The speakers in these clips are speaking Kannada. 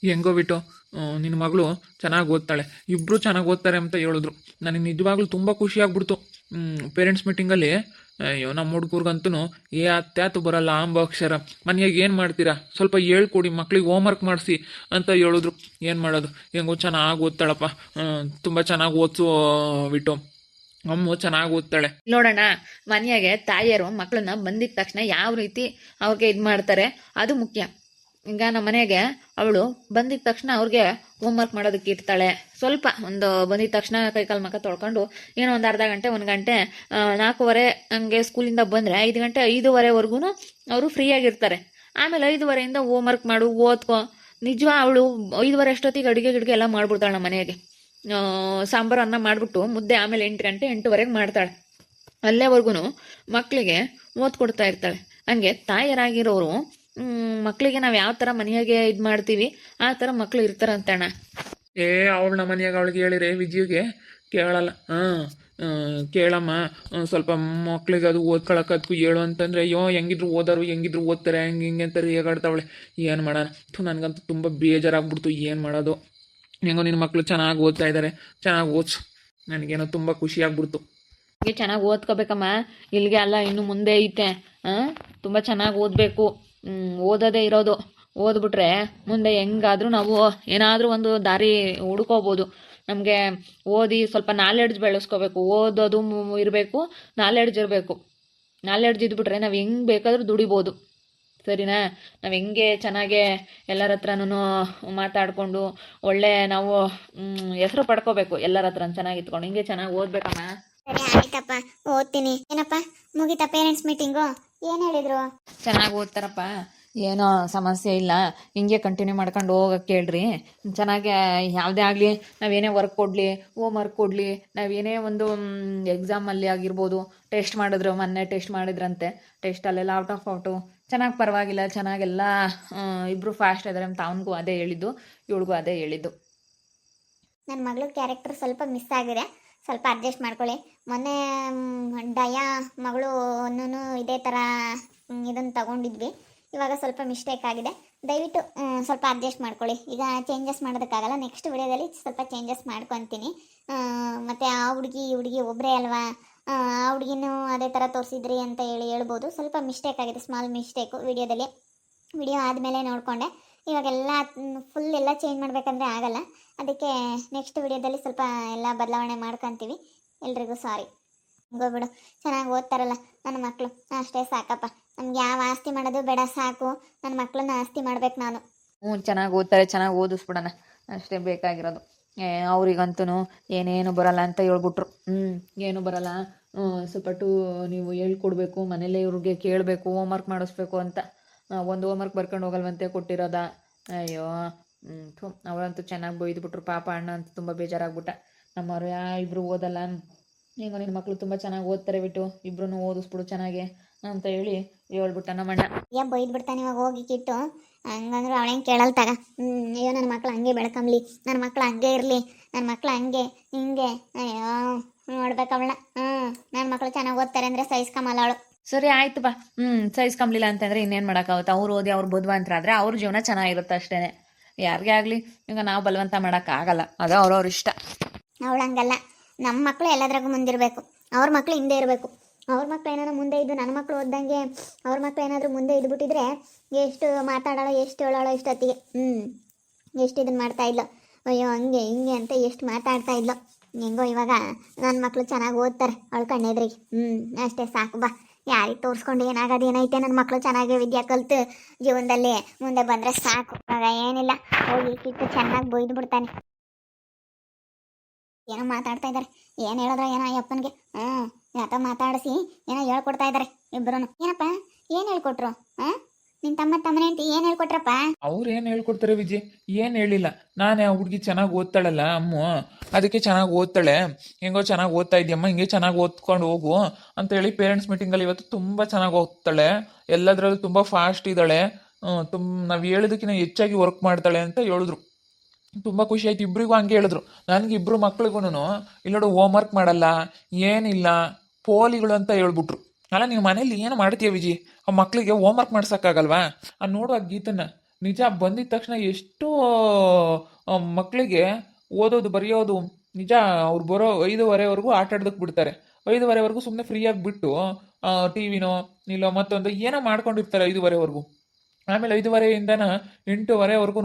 ಹೆಂಗೋ ಬಿಟ್ಟು ನಿನ್ನ ಮಗಳು ಚೆನ್ನಾಗಿ ಓದ್ತಾಳೆ, ಇಬ್ಬರು ಚೆನ್ನಾಗಿ ಓದ್ತಾರೆ ಅಂತ ಹೇಳಿದ್ರು. ನನಗೆ ನಿಜವಾಗ್ಲೂ ತುಂಬ ಖುಷಿಯಾಗ್ಬಿಡ್ತು. ಪೇರೆಂಟ್ಸ್ ಮೀಟಿಂಗಲ್ಲಿ ಅಯ್ಯೋ ನಮ್ಮ ಹುಡುಗರ್ಗಂತೂ ಏ ಅತ್ಯಾತು ಬರಲ್ಲ ಅಂಬ ಅಕ್ಷರ, ಮನೆಯಾಗ ಏನು ಮಾಡ್ತೀರಾ, ಸ್ವಲ್ಪ ಹೇಳ್ಕೊಡಿ ಮಕ್ಳಿಗೆ ಹೋಮ್ವರ್ಕ್ ಮಾಡಿಸಿ ಅಂತ ಹೇಳಿದ್ರು. ಏನು ಮಾಡೋದು, ಹೆಂಗೋ ಚೆನ್ನಾಗಿ ಓದ್ತಾಳಪ್ಪ, ತುಂಬ ಚೆನ್ನಾಗಿ ಓದಿಸು ಬಿಟ್ಟು ಅಮ್ಮ ಚೆನ್ನಾಗಿ ಓದ್ತಾಳೆ. ನೋಡೋಣ, ಮನೆಯಾಗೆ ತಾಯಿಯರು ಮಕ್ಕಳನ್ನ ಬಂದಿದ ತಕ್ಷಣ ಯಾವ ರೀತಿ ಅವ್ರಿಗೆ ಇದು ಮಾಡ್ತಾರೆ ಅದು ಮುಖ್ಯ. ಈಗ ನಮ್ಮ ಮನೆಗೆ ಅವಳು ಬಂದಿದ ತಕ್ಷಣ ಅವ್ರಿಗೆ ಹೋಮ್ವರ್ಕ್ ಮಾಡೋದಕ್ಕೆ ಇರ್ತಾಳೆ. ಸ್ವಲ್ಪ ಒಂದು ಬಂದಿದ ತಕ್ಷಣ ಕೈಕಾಲು ಮಕ್ಕ ತೊಳ್ಕೊಂಡು ಏನೋ ಒಂದು ಅರ್ಧ ಗಂಟೆ 1 ಗಂಟೆ 4:15 ಹಂಗೆ ಸ್ಕೂಲಿಂದ ಬಂದರೆ 5 ಗಂಟೆ 5:30ವರೆಗೂ ಅವರು ಫ್ರೀಯಾಗಿರ್ತಾರೆ. ಆಮೇಲೆ 5:30ಇಂದ ಹೋಮ್ವರ್ಕ್ ಮಾಡು, ಓದ್ಕೊ. ನಿಜ ಅವಳು 5:30 ಅಷ್ಟೊತ್ತಿಗೆ ಅಡುಗೆ ಗಿಡ್ಗೆ ಎಲ್ಲ ಮಾಡ್ಬಿಡ್ತಾಳೆ. ನಮ್ಮ ಮನೆಗೆ ಸಾಂಬಾರು ಅನ್ನ ಮಾಡಿಬಿಟ್ಟು ಮುದ್ದೆ ಆಮೇಲೆ 8 ಗಂಟೆ 8:15 ಮಾಡ್ತಾಳೆ. ಅಲ್ಲೇವರೆಗೂ ಮಕ್ಕಳಿಗೆ ಓದ್ಕೊಡ್ತಾ ಇರ್ತಾಳೆ. ಹಂಗೆ ತಾಯಿಯರಾಗಿರೋರು ಮಕ್ಕಳಿಗೆ ನಾವು ಯಾವ ಥರ ಮನೆಯಾಗೆ ಇದು ಮಾಡ್ತೀವಿ ಆ ಥರ ಮಕ್ಕಳು ಇರ್ತಾರಂತಣ್ಣ. ಅವಳು ನಮ್ಮ ಮನೆಯಾಗ ಅವಳಿಗೆ ಹೇಳಿರೆ ವಿಜಯ್ಗೆ ಕೇಳಲ್ಲ. ಕೇಳಮ್ಮ, ಸ್ವಲ್ಪ ಮಕ್ಳಿಗೆ ಅದು ಓದ್ಕೊಳಕ್ಕದಕ್ಕೂ ಹೇಳು ಅಂತಂದರೆ ಅಯ್ಯೋ ಹೆಂಗಿದ್ರು ಓದಾರು ಹೆಂಗಿದ್ರು ಓದ್ತಾರೆ ಹಂಗೆ ಹಿಂಗೆ ಅಂತ ರೇಗಾಡ್ತಾವಳೆ. ಏನು ಮಾಡೋಣ, ನನಗಂತೂ ತುಂಬ ಬೇಜಾರಾಗ್ಬಿಡ್ತು. ಏನು ಮಾಡೋದು, ಹೆಂಗೋ ನಿನ್ನ ಮಕ್ಕಳು ಚೆನ್ನಾಗಿ ಓದ್ತಾ ಇದ್ದಾರೆ, ಚೆನ್ನಾಗಿ ಓದಿಸು. ನನಗೇನೋ ತುಂಬ ಖುಷಿಯಾಗ್ಬಿಡ್ತು. ಹೀಗೆ ಚೆನ್ನಾಗಿ ಓದ್ಕೋಬೇಕಮ್ಮ, ಇಲ್ಲಿಗೆ ಅಲ್ಲ ಇನ್ನು ಮುಂದೆ ಐತೆ. ತುಂಬ ಚೆನ್ನಾಗಿ ಓದಬೇಕು. ಓದೋದೇ ಇರೋದು. ಓದ್ಬಿಟ್ರೆ ಮುಂದೆ ಹೆಂಗಾದರೂ ನಾವು ಏನಾದರೂ ಒಂದು ದಾರಿ ಹುಡ್ಕೋಬೋದು. ನಮಗೆ ಓದಿ ಸ್ವಲ್ಪ ನಾಲೆಡ್ಜ್ ಬೆಳೆಸ್ಕೋಬೇಕು. ಓದೋದು ಇರಬೇಕು, ನಾಲೆಡ್ಜ್ ಇರಬೇಕು. ನಾಲೆಡ್ಜ್ ಇದ್ಬಿಟ್ರೆ ನಾವು ಹೆಂಗೆ ಬೇಕಾದರೂ ದುಡಿಬೋದು. ಸರಿನಾ? ನಾವು ಹೆಂಗೆ ಚೆನ್ನಾಗೆ ಎಲ್ಲರ ಹತ್ರನೂ ಮಾತಾಡಿಕೊಂಡು ಒಳ್ಳೆ ನಾವು ಹೆಸರು ಪಡ್ಕೋಬೇಕು. ಎಲ್ಲರ ಹತ್ರ ಚೆನ್ನಾಗಿ ಇತ್ಕೊಂಡು ಹಿಂಗೆ ಚೆನ್ನಾಗಿ ಓದ್ಬೇಕಮ್ಮ. ಸರಿ ಆಯ್ತಪ್ಪ, ಓದ್ತೀನಿ. ಏನಪ್ಪ ಮುಗಿತಾ ಪೇರೆಂಟ್ಸ್ ಮೀಟಿಂಗು? ಏನು ಹೇಳಿದ್ರು? ಚೆನ್ನಾಗಿ ಓದ್ತಾರಪ್ಪ, ಏನೋ ಸಮಸ್ಯೆ ಇಲ್ಲ, ಹಿಂಗೆ ಕಂಟಿನ್ಯೂ ಮಾಡ್ಕೊಂಡು ಹೋಗಕ್ಕೆ ಹೇಳ್ರಿ. ಚೆನ್ನಾಗಿ ಯಾವುದೇ ಆಗಲಿ, ನಾವೇನೇ ವರ್ಕ್ ಕೊಡಲಿ, ವರ್ಕ್ ಕೊಡಲಿ, ನಾವೇನೇ ಒಂದು ಎಕ್ಸಾಮಲ್ಲಿ ಆಗಿರ್ಬೋದು, ಟೆಸ್ಟ್ ಮಾಡಿದ್ರು, ಮೊನ್ನೆ ಟೆಸ್ಟ್ ಮಾಡಿದ್ರಂತೆ, ಟೆಸ್ಟಲ್ಲೆಲ್ಲ ಔಟು ಚೆನ್ನಾಗಿ ಪರವಾಗಿಲ್ಲ, ಚೆನ್ನಾಗೆಲ್ಲ ಇಬ್ಬರು ಫಾಸ್ಟ್ ಇದ್ದಾರೆ ಅಂತ ಅವನಿಗೂ ಅದೇ ಹೇಳಿದ್ದು, ಇವಳಿಗೂ ಅದೇ ಹೇಳಿದ್ದು. ನನ್ನ ಮಗಳ ಕ್ಯಾರೆಕ್ಟರ್ ಸ್ವಲ್ಪ ಮಿಸ್ ಆಗಿದೆ, ಸ್ವಲ್ಪ ಅಡ್ಜಸ್ಟ್ ಮಾಡ್ಕೊಳ್ಳಿ. ಮೊನ್ನೆ ಡಯಾ ಮಗಳು ಇದೇ ಥರ ಇದನ್ನು ತಗೊಂಡಿದ್ವಿ. ಇವಾಗ ಸ್ವಲ್ಪ ಮಿಸ್ಟೇಕ್ ಆಗಿದೆ. ದಯವಿಟ್ಟು ಸ್ವಲ್ಪ ಅಡ್ಜಸ್ಟ್ ಮಾಡ್ಕೊಳ್ಳಿ. ಈಗ ಚೇಂಜಸ್ ಮಾಡೋದಕ್ಕಾಗಲ್ಲ, ನೆಕ್ಸ್ಟ್ ವಿಡಿಯೋದಲ್ಲಿ ಸ್ವಲ್ಪ ಚೇಂಜಸ್ ಮಾಡ್ಕೊತೀನಿ. ಮತ್ತು ಆ ಹುಡುಗಿ ಈ ಹುಡುಗಿ ಒಬ್ಬರೇ ಅಲ್ವಾ, ಆ ಹುಡುಗಿನೂ ಅದೇ ಥರ ತೋರಿಸಿದ್ರಿ ಅಂತ ಹೇಳ್ಬೋದು. ಸ್ವಲ್ಪ ಮಿಸ್ಟೇಕ್ ಆಗಿದೆ, ಸ್ಮಾಲ್ ಮಿಸ್ಟೇಕು ವಿಡಿಯೋದಲ್ಲಿ. ವಿಡಿಯೋ ಆದಮೇಲೆ ನೋಡಿಕೊಂಡೆ. ಇವಾಗೆಲ್ಲ ಫುಲ್ ಎಲ್ಲ ಚೇಂಜ್ ಮಾಡಬೇಕಂದ್ರೆ ಆಗಲ್ಲ. ಅದಕ್ಕೆ ನೆಕ್ಸ್ಟ್ ವಿಡಿಯೋದಲ್ಲಿ ಸ್ವಲ್ಪ ಎಲ್ಲ ಬದಲಾವಣೆ ಮಾಡ್ಕೊತೀವಿ. ಎಲ್ರಿಗೂ ಸಾರಿ. ಹೋಗ್ಬಿಡು, ಚೆನ್ನಾಗಿ ಓದ್ತಾರಲ್ಲ ನನ್ನ ಮಕ್ಕಳು, ಅಷ್ಟೇ ಸಾಕಪ್ಪ. ನಮ್ಗೆ ಯಾವ ಆಸ್ತಿ ಮಾಡೋದು ಬೇಡ, ಸಾಕು ನನ್ನ ಮಕ್ಕಳನ್ನ ಆಸ್ತಿ ಮಾಡ್ಬೇಕು ನಾನು. ಚೆನ್ನಾಗಿ ಓದ್ತಾರೆ, ಚೆನ್ನಾಗಿ ಓದಿಸ್ಬಿಡೋಣ, ಅಷ್ಟೇ ಬೇಕಾಗಿರೋದು. ಅವ್ರಿಗಂತೂ ಏನೇನು ಬರಲ್ಲ ಅಂತ ಹೇಳ್ಬಿಟ್ರು. ಏನು ಬರಲ್ಲ, ಸ್ವಲ್ಪ ನೀವು ಹೇಳ್ಕೊಡ್ಬೇಕು, ಮನೇಲೇ ಇವ್ರಿಗೆ ಕೇಳಬೇಕು, ಹೋಮ್ವರ್ಕ್ ಮಾಡಿಸ್ಬೇಕು ಅಂತ. ಒಂದು ಹೋಮ್ವರ್ಕ್ ಬರ್ಕೊಂಡು ಹೋಗಲ್ವಂತೆ ಕೊಟ್ಟಿರೋದ. ಅಯ್ಯೋ ಅವರಂತೂ ಚೆನ್ನಾಗಿ ಬೈದ್ಬಿಟ್ರು ಪಾಪ. ಅಣ್ಣ ಅಂತ ತುಂಬ ಬೇಜಾರಾಗ್ಬಿಟ್ಟ. ನಮ್ಮವ್ರು ಇಬ್ಬರು ಓದಲ್ಲ, ಈಗ ನಿನ್ನ ಮಕ್ಕಳು ತುಂಬ ಚೆನ್ನಾಗಿ ಓದ್ತಾರೆ ಬಿಟ್ಟು ಇಬ್ಬರೂ ಓದಿಸ್ಬಿಡು ಚೆನ್ನಾಗಿ ಅಂತ ಹೇಳಿ ಹೇಳ್ಬಿಟ್ಟ ನಮ್ಮಣ್ಣ. ಬೈದ್ಬಿಡ್ತಾನೆ ಇವಾಗ ಹೋಗಿ ಕಿಟ್ಟು. ಹಂಗಂದ್ರೆ ಅವಳೇನು ಕೇಳಲ್ ತಗ. ಅಯ್ಯೋ ನನ್ನ ಮಕ್ಳು ಹಂಗೆ ಬೆಳ್ಕೊಂಬ್ಲಿ, ನನ್ನ ಮಕ್ಳು ಹಂಗೆ ಇರಲಿ, ನನ್ನ ಮಕ್ಳು ಹಂಗೆ ಹಿಂಗೆ. ಅಯ್ಯೋ ನೋಡ್ಬೇಕವಳ. ನನ್ನ ಮಕ್ಳು ಚೆನ್ನಾಗಿ ಓದ್ತಾರೆ ಅಂದರೆ ಸಹಿಸ್ಕೊಂಬಲ್ಲ ಅವಳು. ಸರಿ ಆಯ್ತು ಬಾ. ಸಹಿಸ್ಕೊಂಬ್ಲಿಲ್ಲ ಅಂತಂದ್ರೆ ಇನ್ನೇನು ಮಾಡೋಕ್ಕಾಗುತ್ತೆ. ಅವ್ರು ಓದಿ ಅವ್ರು ಬುದ್ಧಿವಂತರಾದ್ರೆ ಅವ್ರ ಜೀವನ ಚೆನ್ನಾಗಿರುತ್ತೆ ಅಷ್ಟೇ. ಯಾರಿಗೇ ಆಗಲಿ ಈಗ ನಾವು ಬಲವಂತ ಮಾಡೋಕ್ಕಾಗಲ್ಲ, ಅದು ಅವ್ರವ್ರ ಇಷ್ಟ. ಅವಳು ಹಂಗಲ್ಲ, ನಮ್ಮ ಮಕ್ಕಳು ಎಲ್ಲದ್ರಾಗೂ ಮುಂದಿರಬೇಕು, ಅವ್ರ ಮಕ್ಕಳು ಹಿಂದೆ ಇರಬೇಕು. ಅವ್ರ ಮಕ್ಳು ಏನಾದ್ರು ಮುಂದೆ ಇದ್ದು ನನ್ನ ಮಕ್ಕಳು ಓದ್ದಂಗೆ ಅವ್ರ ಮಕ್ಳು ಏನಾದರೂ ಮುಂದೆ ಇದ್ಬಿಟ್ಟಿದ್ರೆ ಎಷ್ಟು ಮಾತಾಡೋಳು, ಎಷ್ಟು ಹೇಳೋಳು ಇಷ್ಟೊತ್ತಿಗೆ. ಎಷ್ಟು ಇದನ್ನು ಮಾಡ್ತಾ ಇದ್ಲು. ಅಯ್ಯೋ ಹಂಗೆ ಹಿಂಗೆ ಅಂತ ಎಷ್ಟು ಮಾತಾಡ್ತಾ ಇದ್ಲು. ಹೆಂಗೋ ಇವಾಗ ನನ್ನ ಮಕ್ಕಳು ಚೆನ್ನಾಗಿ ಓದ್ತಾರೆ ಅವಳು ಕಣ್ಣೆದ್ರಿಗೆ. ಅಷ್ಟೇ ಸಾಕು ಬಾ. ಯಾರಿಗೆ ತೋರಿಸ್ಕೊಂಡು ಏನಾಗೋದು ಏನೈತೆ, ನನ್ನ ಮಕ್ಕಳು ಚೆನ್ನಾಗಿ ವಿದ್ಯೆ ಕಲಿತು ಜೀವನದಲ್ಲಿ ಮುಂದೆ ಬಂದರೆ ಸಾಕು. ಆಗ ಏನಿಲ್ಲ, ಹೋಗಿ ಕಿತ್ತು ಚೆನ್ನಾಗಿ ಬೊಯ್ದು ಬಿಡ್ತಾನೆ. ಏನೋ ಮಾತಾಡ್ತಾ ಇದ್ದಾರೆ, ಏನು ಹೇಳಿದ್ರ ಏನೋ ಅಯ್ಯಪ್ಪನಿಗೆ. ಯಾತ ಮಾತಾಡಿಸಿ ಏನೋ ಹೇಳ್ಕೊಡ್ತಾ ಇದ್ದಾರೆ ಇಬ್ಬರು. ಏನಪ್ಪ ಏನು ಹೇಳ್ಕೊಟ್ರು? ನಿನ್ನ ತಮ್ಮನೇ ಅಂತ ಏನು ಹೇಳ್ಕೊಟ್ರಪ್ಪ? ಅವ್ರು ಏನು ಹೇಳ್ಕೊಡ್ತಾರೆ ವಿಜಯ್? ಏನು ಹೇಳಿಲ್ಲ. ನಾನೇ ಆ ಹುಡುಗಿ ಚೆನ್ನಾಗಿ ಓದ್ತಾಳಲ್ಲ ಅಮ್ಮ, ಅದಕ್ಕೆ ಚೆನ್ನಾಗಿ ಓದ್ತಾಳೆ, ಹೆಂಗೋ ಚೆನ್ನಾಗಿ ಓದ್ತಾ ಇದೆಯಮ್ಮ, ಹಿಂಗೆ ಚೆನ್ನಾಗಿ ಓದ್ಕೊಂಡು ಹೋಗು ಅಂತೇಳಿ ಪೇರೆಂಟ್ಸ್ ಮೀಟಿಂಗಲ್ಲಿ ಇವತ್ತು ತುಂಬ ಚೆನ್ನಾಗಿ ಓದ್ತಾಳೆ, ಎಲ್ಲದರಲ್ಲೂ ತುಂಬ ಫಾಸ್ಟ್ ಇದ್ದಾಳೆ, ನಾವು ಹೇಳಿದಕ್ಕಿಂತ ಹೆಚ್ಚಾಗಿ ವರ್ಕ್ ಮಾಡ್ತಾಳೆ ಅಂತ ಹೇಳಿದ್ರು. ತುಂಬ ಖುಷಿ ಆಯ್ತು. ಇಬ್ಬರಿಗೂ ಹಂಗೆ ಹೇಳಿದ್ರು. ನನಗೆ ಇಬ್ಬರು ಮಕ್ಳಿಗೂ ಇಲ್ಲೋಡು ಹೋಮ್ವರ್ಕ್ ಮಾಡಲ್ಲ, ಏನಿಲ್ಲ, ಪೋಲಿಗಳು ಅಂತ ಹೇಳ್ಬಿಟ್ರು. ಅಲ್ಲ ನೀವು ಮನೇಲಿ ಏನು ಮಾಡ್ತೀಯ ವಿಜಿ? ಆ ಮಕ್ಕಳಿಗೆ ಹೋಮ್ವರ್ಕ್ ಮಾಡ್ಸೋಕ್ಕಾಗಲ್ವಾ? ನೋಡುವ ಗೀತನ್ನ ನಿಜ ಬಂದಿದ ತಕ್ಷಣ ಎಷ್ಟು ಮಕ್ಕಳಿಗೆ ಓದೋದು ಬರೆಯೋದು ನಿಜ ಅವ್ರು ಬರೋ 5:30ವರೆಗೂ ಆಟ ಆಡೋದಕ್ಕೆ ಬಿಡ್ತಾರೆ. 5:30ವರೆಗೂ ಸುಮ್ಮನೆ ಫ್ರೀಯಾಗಿ ಬಿಟ್ಟು ಟಿ ವಿನೋ ಇಲ್ಲ ಮತ್ತೊಂದು ಏನೋ ಮಾಡ್ಕೊಂಡಿರ್ತಾರೆ 5:30ವರೆಗೂ. ಆಮೇಲೆ 5:30ಇಂದನ 8:30ವರೆಗೂ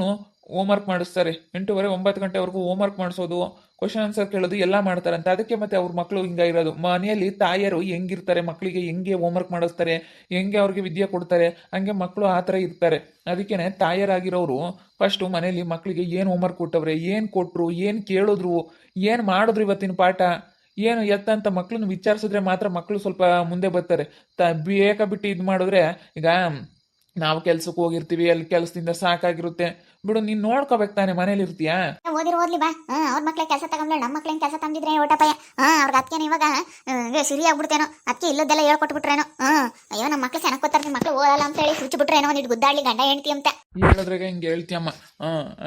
ಹೋಮ್ವರ್ಕ್ ಮಾಡಿಸ್ತಾರೆ. 8:30 9 ಗಂಟೆವರೆಗೂ ಹೋಮ್ವರ್ಕ್ ಮಾಡಿಸೋದು, ಕ್ವಶನ್ ಆನ್ಸರ್ ಕೇಳೋದು ಎಲ್ಲ ಮಾಡ್ತಾರಂತೆ. ಅದಕ್ಕೆ ಮತ್ತೆ ಅವ್ರ ಮಕ್ಕಳು ಹಿಂಗೆ ಇರೋದು. ಮನೆಯಲ್ಲಿ ತಾಯಿಯರು ಹೆಂಗಿರ್ತಾರೆ, ಮಕ್ಕಳಿಗೆ ಹೆಂಗೆ ಹೋಮ್ವರ್ಕ್ ಮಾಡಿಸ್ತಾರೆ, ಹೆಂಗೆ ಅವ್ರಿಗೆ ವಿದ್ಯೆ ಕೊಡ್ತಾರೆ, ಹಂಗೆ ಮಕ್ಕಳು ಆ ಥರ ಇರ್ತಾರೆ. ಅದಕ್ಕೇ ತಾಯರಾಗಿರೋರು ಫಸ್ಟು ಮನೇಲಿ ಮಕ್ಕಳಿಗೆ ಏನು ಹೋಮ್ವರ್ಕ್ ಕೊಟ್ಟವ್ರೆ, ಏನು ಕೊಟ್ಟರು, ಏನು ಕೇಳಿದ್ರು, ಏನು ಮಾಡಿದ್ರು ಇವತ್ತಿನ ಪಾಠ ಏನು ಎತ್ತಂತ ಮಕ್ಕಳನ್ನ ವಿಚಾರಿಸಿದ್ರೆ ಮಾತ್ರ ಮಕ್ಕಳು ಸ್ವಲ್ಪ ಮುಂದೆ ಬರ್ತಾರೆ. ಬಿಟ್ಟು ಇದು ಮಾಡಿದ್ರೆ ಈಗ ನಾವು ಕೆಲ್ಸಕ್ಕೆ ಹೋಗಿರ್ತೀವಿ, ಅಲ್ಲಿ ಕೆಲಸದಿಂದ ಸಾಕಾಗಿರುತ್ತೆ ಬಿಡು, ನೀನು ನೋಡ್ಕೋಬೇಕು ತಾನೆ, ಮನೇಲಿ ಇರ್ತೀಯಾ. ಓದ್ಲಿ ಬಾ. ಅವ್ರ ಮಕ್ಳಿಗೆ ಕೆಲಸ ತಗೊಂಡ್ರೆ ನಮ್ಮ ಮಕ್ಳಿಗೆ ಕೆಲಸ ತಂದಿದ್ರೆ ಓಟಪಾಯ. ಅವ್ರಿಗೆ ಅದಕ್ಕೇನು ಇವಾಗ ಸಿರಿ ಆಗ್ಬಿಡ್ತೇನೋ, ಅದಕ್ಕೆ ಇಲ್ಲದೆಲ್ಲ ಹೇಳ್ಕೊಟ್ಬಿಟ್ರೇನೋ. ಅಯ್ಯೋ ನಮ್ಮ ಮಕ್ಳು ಚೆನ್ನಾಗಿ ಕೂತಾರೆ, ನಿಮ್ಮ ಮಕ್ಳು ಓದಲ್ಲ ಅಂತ ಹೇಳಿ ಸುಚ್ಚಿ ಬಿಟ್ರೇನೋ, ಒಂದಿಟ್ಟು ಗುದ್ದಾಡ್ಲಿ ಗಂಡ ಹೆಂಡ್ತಿ ಅಂತ ಹೇಳಿದ್ರಾಗ ಹಿಂಗೆ ಹೇಳ್ತೀಯಮ್ಮ.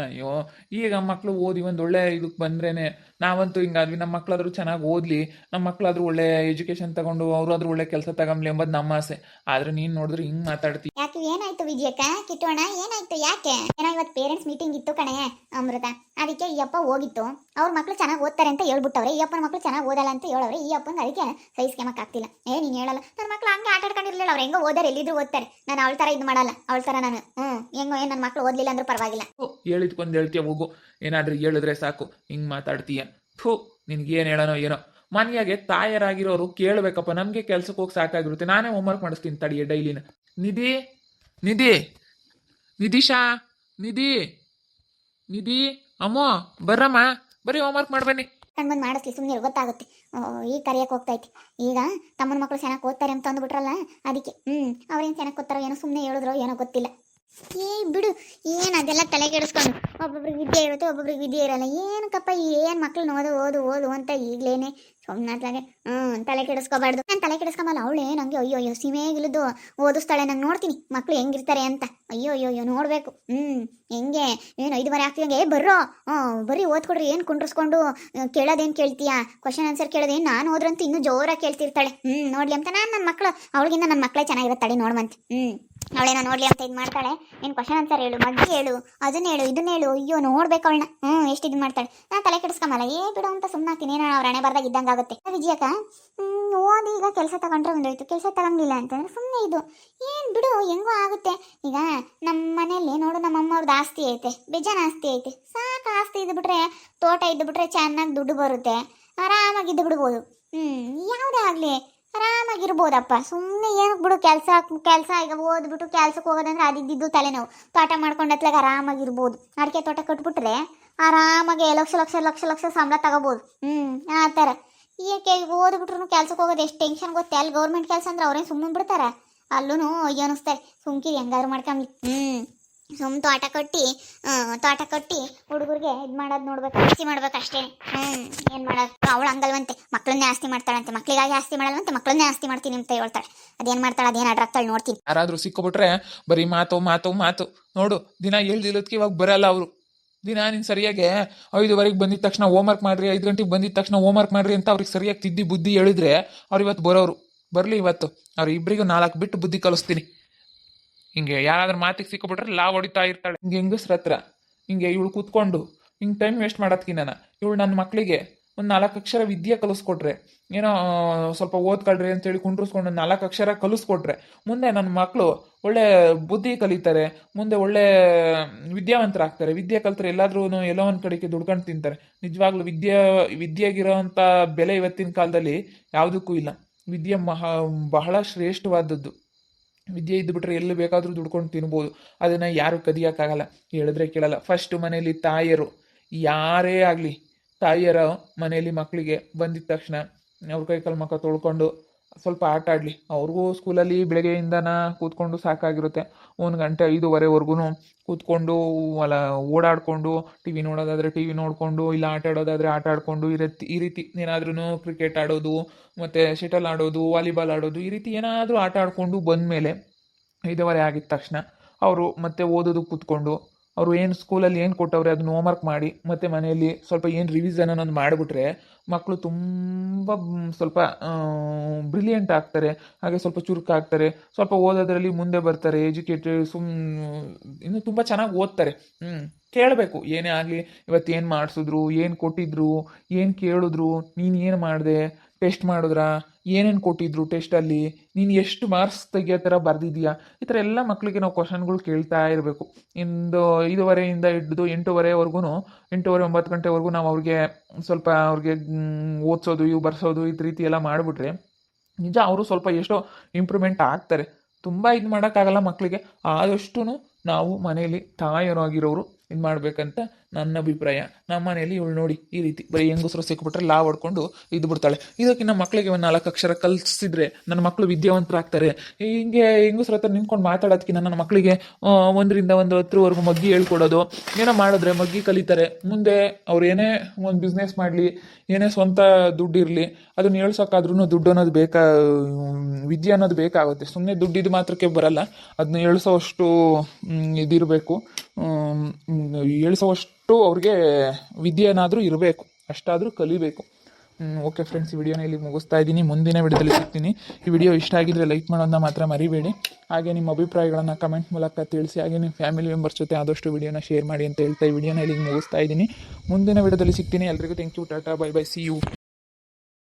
ಅಯ್ಯೋ ಈಗ ಮಕ್ಕಳು ಓದಿ ಒಂದು ಒಳ್ಳೆ ಇದಕ್ಕೆ ಬಂದ್ರೇನೆ ನಾವಂತೂ ಹಿಂಗಾದ್ವಿ. ನಮ್ಮ ಮಕ್ಕಳಾದ್ರೂ ಚೆನ್ನಾಗಿ ಓದಲಿ, ನಮ್ಮ ಮಕ್ಕಳಾದ್ರೂ ಒಳ್ಳೆ ಎಜುಕೇಶನ್ ತಗೊಂಡು ಅವರಾದ್ರೂ ಒಳ್ಳೆ ಕೆಲಸ ತಗೊಂಬ್ಲಿ ಎಂಬುದು ನಮ್ಮ ಆಸೆ. ಆದ್ರೆ ನೀನು ನೋಡಿದ್ರೆ ಹಿಂಗೆ ಮಾತಾಡ್ತೀವಿ. ಯಾಕೆ ಏನಾಯ್ತು ವಿಜಯಕ್ಕ, ಕಿಟ್ಟೋಣ ಏನಾಯ್ತು, ಯಾಕೆ ಏನೋ ಇವತ್ತು ಪೇರೆಂಟ್ಸ್ ಮೀಟಿಂಗ್ ಇತ್ತು ಕಣೆ ಅಮೃತ. ಅದಕ್ಕೆ ಈ ಅಪ್ಪ ಹೋಗಿತ್ತು, ಅವ್ರ ಮಕ್ಳು ಚೆನ್ನಾಗಿ ಓದ್ತಾರೆ ಅಂತ ಹೇಳ್ಬಿಟ್ಟವ್ರೆ. ಈ ಅಪ್ಪನ ಮಕ್ಳು ಚೆನ್ನಾಗಿ ಓದಲ್ಲ ಅಂತ ಹೇಳವ್ರೆ. ಈ ಅಪ್ಪನ ಅದಕ್ಕೆ ಸಹಿಸ್ಕೆಮಕ್ ಆಗ್ತಿಲ್ಲ. ನೀನು ಹೇಳಲ್ಲ, ನನ್ನ ಮಕ್ಳು ಹಂಗೆ ಆಟ ಆಡ್ಕೊಂಡಿರ್ಲಿಲ್ಲ, ಅವ್ರು ಹೆಂಗೋ ಓದಾರೆ, ಎಲ್ಲಿದ್ರು ಓದ್ತಾರೆ. ನಾನು ಅವಳ ಥರ ಇದು ಮಾಡಲ್ಲ, ಅವಳ ಥರ ನಾನು ಹೆಂಗೋ ನನ್ನ ಮಕ್ಳು ಓದಲಿಲ್ಲ ಅಂದ್ರೂ ಪರವಾಗಿಲ್ಲ. ಹೇಳಿದ್ಕೊಂದು ಹೇಳ್ತೀಯ ಹೋಗು, ಏನಾದ್ರೂ ಹೇಳಿದ್ರೆ ಸಾಕು ಹಿಂಗೆ ಮಾತಾಡ್ತೀಯ. ಥೂ ನಿನ್ಗೇನು ಹೇಳೋನೋ ಏನೋ. ಮನೆಯಾಗೆ ತಾಯರಾಗಿರೋರು ಕೇಳಬೇಕಪ್ಪ. ನಮಗೆ ಕೆಲ್ಸಕ್ಕೆ ಹೋಗಿ ಸಾಕಾಗಿರುತ್ತೆ. ನಾನೇ ಹೋಮ್ವರ್ಕ್ ಮಾಡಿಸ್ತೀನಿ ತಡಿಯ ಡೈಲಿನ. ನಿಧಿ ನಿಧಿ ನಿಧಿಶಾ ನಿಧಿ ನಿಧಿ ಅಮ್ಮೋ ಬರ್ರಮ್ಮ, ಬರೀ ಹೋಮ್ವರ್ಕ್ ಮಾಡ್ಬನ್ನಿ. ಕಣ್ಬಂದು ಮಾಡಿಸ್ಲಿ, ಸುಮ್ಮನೆ ಗೊತ್ತಾಗುತ್ತೆ. ಈಗ ಕರಿಯಕ್ಕೆ ಹೋಗ್ತೈತಿ. ಈಗ ತಮ್ಮನ ಮಕ್ಕಳು ಚೆನ್ನಾಗಿ ಓದ್ತಾರೆ ಅಂತ ಅಂದ್ಬಿಟ್ರಲ್ಲ, ಅದಕ್ಕೆ ಅವ್ರೇನು ಚೆನ್ನಾಗಿ ಓದ್ತಾರೋ ಏನೋ, ಸುಮ್ಮನೆ ಹೇಳಿದ್ರು ಏನೋ ಗೊತ್ತಿಲ್ಲ. ಬಿಡು, ಏನು ಅದೆಲ್ಲ ತಲೆಗೆಡಿಸ್ಕೊಂಡು ಒಬ್ಬೊಬ್ರಿಗೆ ವಿದ್ಯೆ ಇರುತ್ತೆ, ಒಬ್ಬೊಬ್ರಿಗೆ ವಿದ್ಯೆ ಇರಲ್ಲ. ಏನಕ್ಕಪ್ಪ ಏನು ಮಕ್ಳು ಓದು ಓದು ಓದು ಅಂತ ಈಗಲೇನೆ ಸುಮ್ಮನಾತ್ಲಾಗೆ ತಲೆ ಕೆಡಿಸ್ಕೋಬಾರ್ದು. ನಾನು ತಲೆ ಕೆಡಿಸ್ಕೊಂಬಲ್ಲ. ಅವಳೇ ನನಗೆ ಅಯ್ಯೋ ಸೀಮೆಗಿಳಿದು ಓದಿಸ್ತಾಳೆ, ನಂಗೆ ನೋಡ್ತೀನಿ ಮಕ್ಳು ಹೆಂಗಿರ್ತಾರೆ ಅಂತ. ಅಯ್ಯೋ ನೋಡಬೇಕು. ಹೆಂಗೆ ಏನು 5:30 ಆಗ್ತಿದಂಗೆ ಬರ್ರೋ ಬರೀ ಓದ್ಕೊಡ್ರಿ, ಏನು ಕುಂಡ್ರಿಸ್ಕೊಂಡು ಕೇಳೋದೇನು ಕೇಳ್ತೀಯಾ, ಕ್ವಶನ್ ಆನ್ಸರ್ ಕೇಳೋದೇನು, ನಾನು ಹೋದ್ರಂತೂ ಇನ್ನೂ ಜೋರಾಗಿ ಕೇಳ್ತಿರ್ತಾಳೆ. ನೋಡ್ಲಿ ಅಂತ ನಾನು ನನ್ನ ಮಕ್ಕಳು, ಅವಳಿಗಿಂತ ನನ್ನ ಮಕ್ಕಳೇ ಚೆನ್ನಾಗಿರುತ್ತಾಳೆ ನೋಡ್ಮಂತ. ಅವಳೇನ ನೋಡ್ಲಿ ಅಂತ ಇದು ಮಾಡ್ತಾಳೆ. ಏನು ಕ್ವಶನ್ ಆನ್ಸರ್ ಹೇಳು, ಬಗ್ಗೆ ಹೇಳು, ಅದನ್ನ ಹೇಳು, ಇದನ್ನ ಹೇಳು. ಅಯ್ಯೋ ನೋಡ್ಬೇಕು ಅವಳನ್ನ. ಎಷ್ಟು ಇದು ಮಾಡ್ತಾಳೆ. ನಾನು ತಲೆ ಕೆಡಿಸ್ಕೊಂಬಲ್ಲ. ಬಿಡು ಅಂತ ಸುಮ್ಮನಾಗ್ತೀನಿ. ಏನೋ ಅವ್ರ ಹಣೆ ಬರ್ದಾಗ ಇದ್ದಂಗೆ ಆಗುತ್ತೆ. ವಿಜಯಕ್ಕ ಓದಿ ಈಗ ಕೆಲಸ ತಗೊಂಡ್ರೆ ಒಂದೋಯ್ತು, ಕೆಲಸ ತಗೊಂಡಿಲ್ಲ ಅಂತಂದ್ರೆ ಸುಮ್ಮನೆ ಇದು ಏನು ಬಿಡು, ಹೆಂಗೋ ಆಗುತ್ತೆ. ಈಗ ನಮ್ಮ ಮನೇಲಿ ನೋಡು, ನಮ್ಮ ಅಮ್ಮವ್ರದ್ದು ಆಸ್ತಿ ಐತೆ, ಬೇಜಾನ್ ಆಸ್ತಿ ಐತೆ. ಸಾಕು, ಆಸ್ತಿ ಇದ್ಬಿಟ್ರೆ, ತೋಟ ಇದ್ಬಿಟ್ರೆ ಚೆನ್ನಾಗಿ ದುಡ್ಡು ಬರುತ್ತೆ, ಆರಾಮಾಗಿ ಇದ್ದು ಬಿಡ್ಬೋದು. ಯಾವುದೇ ಆಗಲಿ ಆರಾಮಾಗಿರ್ಬೋದಪ್ಪ. ಸುಮ್ಮನೆ ಏನಕ್ಕೆ ಬಿಡು, ಕೆಲಸ ಈಗ ಓದ್ಬಿಟ್ಟು ಕೆಲ್ಸಕ್ಕೆ ಹೋಗೋದಂದ್ರೆ ಅದಿದ್ದು ತಲೆನೋವು. ತೋಟ ಮಾಡ್ಕೊಂಡು ಹತ್ಲಾಗ ಆರಾಮಾಗಿರ್ಬೋದು. ಅಡಿಕೆ ತೋಟ ಕಟ್ಬಿಟ್ರೆ ಆರಾಮಾಗಿ ಲಕ್ಷ ಸಂಬಳ ತಗೋಬೋದು. ಆ ಥರ. ಏಕೆ ಓದ್ಬಿಟ್ರು ಕೆಲ್ಸಕ್ಕೆ ಹೋಗೋದು ಎಷ್ಟು ಟೆನ್ಷನ್ ಗೊತ್ತೆ. ಅಲ್ಲಿ ಗೌರ್ಮೆಂಟ್ ಕೆಲಸ ಅಂದ್ರೆ ಅವ್ರೇನು ಸುಮ್ಮನೆ ಬಿಡ್ತಾರ, ಅಲ್ಲೂ ಅಯ್ಯೋ ಅನ್ನಿಸ್ತಾರೆ. ಸುಮ್ಕಿರಿ ಹೆಂಗಾದ್ರು ಮಾಡ್ಕೊಂಬ್ಲಿ. ಸುಮ್ಮನೆ ತೋಟ ಕಟ್ಟಿ ಹುಡುಗರಿಗೆ ಇದು ಮಾಡೋದು ನೋಡ್ಬೇಕು, ಆಸ್ತಿ ಮಾಡ್ಬೇಕು ಅಷ್ಟೇ. ಏನು ಮಾಡೋದು, ಅವಳು ಹಂಗಲ್ವಂತೆ, ಮಕ್ಕಳನ್ನೇ ಆಸ್ತಿ ಮಾಡ್ತಾಳಂತೆ. ಮಕ್ಕಳಿಗಾಗಿ ಆಸ್ತಿ ಮಾಡಲ್ವಂತೆ, ಮಕ್ಕಳನ್ನೇ ಆಸ್ತಿ ಮಾಡ್ತೀನಿ ಅಂತ ಹೇಳ್ತಾಳೆ. ಅದೇನು ಮಾಡ್ತಾಳೆ, ಅದೇನು ಅಡ್ರಾಗ್ತಾಳೆ ನೋಡ್ತೀನಿ. ಯಾರಾದ್ರೂ ಸಿಕ್ಕೊಬಿಟ್ರೆ ಬರೀ ಮಾತು ನೋಡು. ದಿನ ಹೇಳ್ದಿರೋದಕ್ಕೆ ಇವಾಗ ಬರಲ್ಲ ಅವರು. ದಿನ ನೀನು ಸರಿಯಾಗಿ 5:30 ಬಂದಿದ ತಕ್ಷಣ ಹೋಮ್ವರ್ಕ್ ಮಾಡ್ರಿ, 5 ಗಂಟೆಗೆ ಬಂದಿದ ತಕ್ಷಣ ಹೋಮ್ವರ್ಕ್ ಮಾಡ್ರಿ ಅಂತ ಅವ್ರಿಗೆ ಸರಿಯಾಗಿ ತಿದ್ದಿ ಬುದ್ಧಿ ಹೇಳಿದ್ರೆ ಅವ್ರು ಇವತ್ತು ಬರೋರು. ಬರಲಿ ಇವತ್ತು ಅವ್ರು ಇಬ್ಬರಿಗೂ 4 ಬಿಟ್ಟು ಬುದ್ಧಿ ಕಲಿಸ್ತೀನಿ. ಹಿಂಗೆ ಯಾರಾದ್ರೂ ಮಾತಿಗೆ ಸಿಕ್ಕೊಬಿಟ್ರೆ ಲಾ ಹೊಡಿತಾ ಇರ್ತಾಳೆ. ಹಿಂಗೆ ಹೆಂಗಸ್ರ ಹತ್ರ ಹಿಂಗೆ ಇವಳು ಕೂತ್ಕೊಂಡು ಹಿಂಗೆ ಟೈಮ್ ವೇಸ್ಟ್ ಮಾಡೋದಕ್ಕಿನ್ನ ಇವಳು ನನ್ನ ಮಕ್ಕಳಿಗೆ ಒಂದು 4 ಅಕ್ಷರ ವಿದ್ಯೆ ಕಲಿಸ್ಕೊಟ್ರೆ, ಏನೋ ಸ್ವಲ್ಪ ಓದ್ಕೊಳ್ರಿ ಅಂತೇಳಿ ಕುಂಡ್ರಿಸ್ಕೊಂಡು 4 ಅಕ್ಷರ ಕಲಿಸ್ಕೊಟ್ರೆ ಮುಂದೆ ನನ್ನ ಮಕ್ಕಳು ಒಳ್ಳೆ ಬುದ್ಧಿ ಕಲಿತಾರೆ, ಮುಂದೆ ಒಳ್ಳೆ ವಿದ್ಯಾವಂತರಾಗ್ತಾರೆ. ವಿದ್ಯೆ ಕಲಿತ್ರೆ ಎಲ್ಲಾದ್ರೂ ಎಲ್ಲೋ ಒಂದು ಕಡೆಗೆ ದುಡ್ಕೊಂಡು ತಿಂತಾರೆ. ನಿಜವಾಗ್ಲೂ ವಿದ್ಯೆಗಿರೋವಂಥ ಬೆಲೆ ಇವತ್ತಿನ ಕಾಲದಲ್ಲಿ ಯಾವುದಕ್ಕೂ ಇಲ್ಲ. ವಿದ್ಯೆ ಬಹಳ ಶ್ರೇಷ್ಠವಾದದ್ದು. ವಿದ್ಯೆ ಇದ್ದುಬಿಟ್ರೆ ಎಲ್ಲಿ ಬೇಕಾದರೂ ದುಡ್ಕೊಂಡು ತಿನ್ಬೋದು. ಅದನ್ನು ಯಾರು ಕದಿಯೋಕ್ಕಾಗಲ್ಲ, ಹೇಳಿದ್ರೆ ಕೇಳಲ್ಲ. ಫಸ್ಟ್ ಮನೆಯಲ್ಲಿ ತಾಯಿಯರು, ಯಾರೇ ಆಗಲಿ ತಾಯಿಯರ ಮನೆಯಲ್ಲಿ ಮಕ್ಕಳಿಗೆ ಬಂದಿದ ತಕ್ಷಣ ಅವ್ರ ಕೈ ಕಾಲು ಮುಖ ತೊಳ್ಕೊಂಡು ಸ್ವಲ್ಪ ಆಟ ಆಡಲಿ. ಅವ್ರಿಗೂ ಸ್ಕೂಲಲ್ಲಿ ಬೆಳಗ್ಗೆಯಿಂದನ ಕೂತ್ಕೊಂಡು ಸಾಕಾಗಿರುತ್ತೆ. 1 ಗಂಟೆ 5:30ವರೆಗೂ ಕೂತ್ಕೊಂಡು ಓಡಾಡಿಕೊಂಡು ಟಿ ವಿ ನೋಡೋದಾದರೆ ಟಿ ವಿ ನೋಡಿಕೊಂಡು, ಇಲ್ಲ ಆಟ ಆಡೋದಾದರೆ ಆಟ ಆಡಿಕೊಂಡು ಈ ರೀತಿ ಏನಾದ್ರೂ ಕ್ರಿಕೆಟ್ ಆಡೋದು, ಮತ್ತು ಶಟಲ್ ಆಡೋದು, ವಾಲಿಬಾಲ್ ಆಡೋದು, ಈ ರೀತಿ ಏನಾದರೂ ಆಟ ಆಡಿಕೊಂಡು ಬಂದಮೇಲೆ 5:30 ಆಗಿದ ತಕ್ಷಣ ಅವರು ಮತ್ತೆ ಓದೋದು ಕೂತ್ಕೊಂಡು ಅವರು ಏನು ಸ್ಕೂಲಲ್ಲಿ ಏನು ಕೊಟ್ಟವ್ರೆ ಅದನ್ನ ಹೋಮ್ವರ್ಕ್ ಮಾಡಿ ಮತ್ತು ಮನೆಯಲ್ಲಿ ಸ್ವಲ್ಪ ಏನು ರಿವಿಸನ್ ಅನ್ನೋದು ಮಾಡಿಬಿಟ್ರೆ ಮಕ್ಕಳು ತುಂಬ ಸ್ವಲ್ಪ ಬ್ರಿಲಿಯಂಟ್ ಆಗ್ತಾರೆ, ಹಾಗೆ ಸ್ವಲ್ಪ ಚುರುಕಾಗ್ತಾರೆ, ಸ್ವಲ್ಪ ಓದೋದ್ರಲ್ಲಿ ಮುಂದೆ ಬರ್ತಾರೆ, ಎಜುಕೇಟೆಡ್ ಇನ್ನು ತುಂಬ ಚೆನ್ನಾಗಿ ಓದ್ತಾರೆ. ಕೇಳಬೇಕು, ಏನೇ ಆಗಲಿ ಇವತ್ತು ಏನು ಮಾಡಿಸಿದ್ರು, ಏನು ಕೊಟ್ಟಿದ್ರು, ಏನು ಕೇಳಿದ್ರು, ನೀನು ಏನು ಮಾಡಿದೆ, ಟೆಸ್ಟ್ ಮಾಡಿದ್ರಾ, ಏನೇನು ಕೊಟ್ಟಿದ್ರು ಟೆಸ್ಟಲ್ಲಿ, ನೀನು ಎಷ್ಟು ಮಾರ್ಕ್ಸ್ ತೆಗಿಯೋ ಥರ ಬರೆದಿದ್ಯಾ, ಈ ಥರ ಎಲ್ಲ ಮಕ್ಕಳಿಗೆ ನಾವು ಕ್ವಶನ್ಗಳು ಕೇಳ್ತಾ ಇರಬೇಕು. ಇಂದು 5:30 ಹಿಡಿದು 8:30ವರೆಗೂ 8:30 9 ಗಂಟೆವರೆಗೂ ನಾವು ಅವ್ರಿಗೆ ಸ್ವಲ್ಪ ಅವ್ರಿಗೆ ಓದಿಸೋದು ಇವು ಬರ್ಸೋದು ಈ ರೀತಿ ಎಲ್ಲ ಮಾಡಿಬಿಟ್ರೆ ನಿಜ ಅವರು ಸ್ವಲ್ಪ ಎಷ್ಟೋ ಇಂಪ್ರೂವ್ಮೆಂಟ್ ಆಗ್ತಾರೆ. ತುಂಬ ಇದು ಮಾಡೋಕ್ಕಾಗಲ್ಲ ಮಕ್ಕಳಿಗೆ, ಆದಷ್ಟು ನಾವು ಮನೆಯಲ್ಲಿ ತಾಯರಾಗಿರೋರು ಇದು ಮಾಡಬೇಕಂತ ನನ್ನ ಅಭಿಪ್ರಾಯ. ನಮ್ಮ ಮನೆಯಲ್ಲಿ ಇವಳು ನೋಡಿ ಈ ರೀತಿ ಬರೀ ಹೆಂಗಸರು ಸಿಕ್ಬಿಟ್ರೆ ಲಾ ಹೊಡ್ಕೊಂಡು ಇದು ಬಿಡ್ತಾಳೆ. ಇದಕ್ಕಿಂತ ಮಕ್ಕಳಿಗೆ ಒಂದು 4 ಅಕ್ಷರ ಕಲಿಸಿದ್ರೆ ನನ್ನ ಮಕ್ಕಳು ವಿದ್ಯಾವಂತರಾಗ್ತಾರೆ. ಹಿಂಗೆ ಹೆಂಗಸ್ರ ಹತ್ರ ನಿಂತ್ಕೊಂಡು ಮಾತಾಡೋದಕ್ಕಿಂತ ನನ್ನ ಮಕ್ಕಳಿಗೆ 1ರಿಂದ 10ವರೆಗೂ ಮಗ್ಗಿ ಹೇಳ್ಕೊಡೋದು ಏನೋ ಮಾಡಿದ್ರೆ ಮಗ್ಗಿ ಕಲಿತಾರೆ. ಮುಂದೆ ಅವ್ರು ಏನೇ ಒಂದು ಬಿಸ್ನೆಸ್ ಮಾಡಲಿ, ಏನೇ ಸ್ವಂತ ದುಡ್ಡು ಇರಲಿ, ಅದನ್ನ ಹೇಳ್ಸೋಕ್ಕಾದ್ರೂ ದುಡ್ಡು ಅನ್ನೋದು ವಿದ್ಯೆ ಅನ್ನೋದು ಬೇಕಾಗುತ್ತೆ. ಸುಮ್ಮನೆ ದುಡ್ಡಿದ್ದು ಮಾತ್ರಕ್ಕೆ ಬರಲ್ಲ, ಅದನ್ನ ಹೇಳ್ಸೋವಷ್ಟು ಇದಿರಬೇಕು, ಹೇಳ್ಸೋವಷ್ಟು ಅವ್ರಿಗೆ ವಿದ್ಯೆ ಏನಾದರೂ ಇರಬೇಕು, ಅಷ್ಟಾದರೂ ಕಲಿಬೇಕು. ಓಕೆ ಫ್ರೆಂಡ್ಸ್, ಈ ವಿಡಿಯೋನ ಇಲ್ಲಿ ಮುಗಿಸ್ತಾ ಇದ್ದೀನಿ. ಮುಂದಿನ ವಿಡಿಯೋದಲ್ಲಿ ಸಿಗ್ತೀನಿ. ಈ ವಿಡಿಯೋ ಇಷ್ಟ ಆಗಿದ್ರೆ ಲೈಕ್ ಮಾಡೋದನ್ನ ಮಾತ್ರ ಮರಿಬೇಡಿ. ಹಾಗೆ ನಿಮ್ಮ ಅಭಿಪ್ರಾಯಗಳನ್ನು ಕಮೆಂಟ್ ಮೂಲಕ ತಿಳಿಸಿ. ಹಾಗೆ ನಿಮ್ಮ ಫ್ಯಾಮಿಲಿ ಮೆಂಬರ್ಸ್ ಜೊತೆ ಆದಷ್ಟು ವಿಡಿಯೋನ ಶೇರ್ ಮಾಡಿ ಅಂತ ಹೇಳ್ತಾ ಈ ವಿಡಿಯೋನ ಇಲ್ಲಿಗೆ ಮುಗಿಸ್ತಾ ಇದ್ದೀನಿ. ಮುಂದಿನ ವಿಡಿಯೋದಲ್ಲಿ ಸಿಗ್ತೀನಿ. ಎಲ್ರಿಗೂ thank you, tata, bye bye, see you.